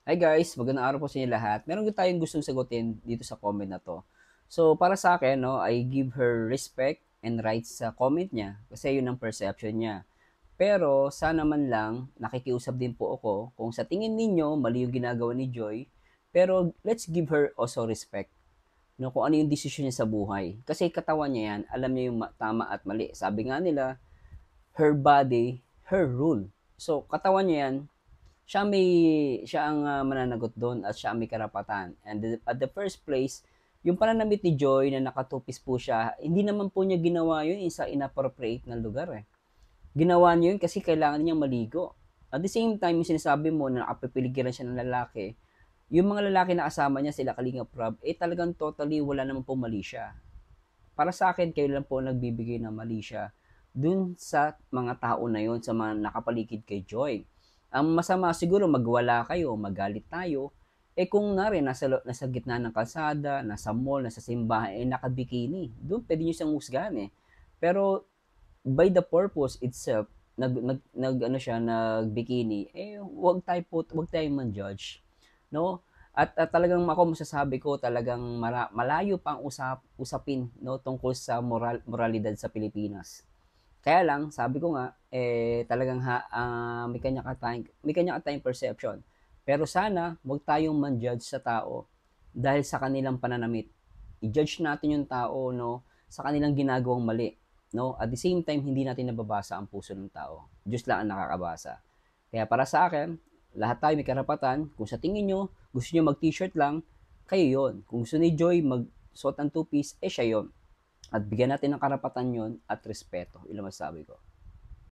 Hi guys, magandang araw po sa inyo lahat. Meron din tayong gustong sagutin dito sa comment na 'to. So, para sa akin 'no, I give her respect and rights sa comment niya kasi 'yun ang perception niya. Pero sana man lang nakikiusap din po ako kung sa tingin ninyo mali yung ginagawa ni Joy, pero let's give her also respect, 'no, kung ano yung desisyon niya sa buhay. Kasi katawan niya 'yan, alam niya yung tama at mali. Sabi nga nila, her body, her rule. So, katawan niya 'yan, siya ang mananagot doon at siya ang may karapatan. And at the first place, yung pananamit ni Joy na nakatupis po siya, hindi naman po niya ginawa yun sa inappropriate na lugar eh. Ginawa niya yun kasi kailangan niya maligo. At the same time, yung sinasabi mo na nakapipiligiran siya ng lalaki, yung mga lalaki na kasama niya, sila Kalinga Prab, talagang totally wala naman po mali siya. Para sa akin, kayo lang po nagbibigay ng mali siya dun sa mga tao na yon, sa mga nakapaligid kay Joy. Ang masama siguro magwala kayo, magalit tayo, kung na rin nasa gitna ng kalsada, nasa mall, nasa simbahan, nakabikini, doon pwede nyo siyang husgahan eh. Pero by the purpose itself, nag ano siya, nagbikini, wag tayong man-judge, no? At talagang ako masasabi ko talagang malayo pang usapin no tungkol sa moralidad sa Pilipinas. Kaya lang sabi ko nga talagang may kanya-kanyang perception. Pero sana wag tayong man-judge sa tao dahil sa kanilang pananamit. I-judge natin yung tao no sa kanilang ginagawang mali, no? At the same time hindi natin nababasa ang puso ng tao. Diyos lang ang nakakabasa. Kaya para sa akin, lahat tayo may karapatan. Kung sa tingin nyo, gusto nyo mag-t-shirt lang, kayo yon. Kung gusto ni Joy mag-suot ng two-piece, siya yon. At bigyan natin ng karapatan yon at respeto. Ilang masasabi ko.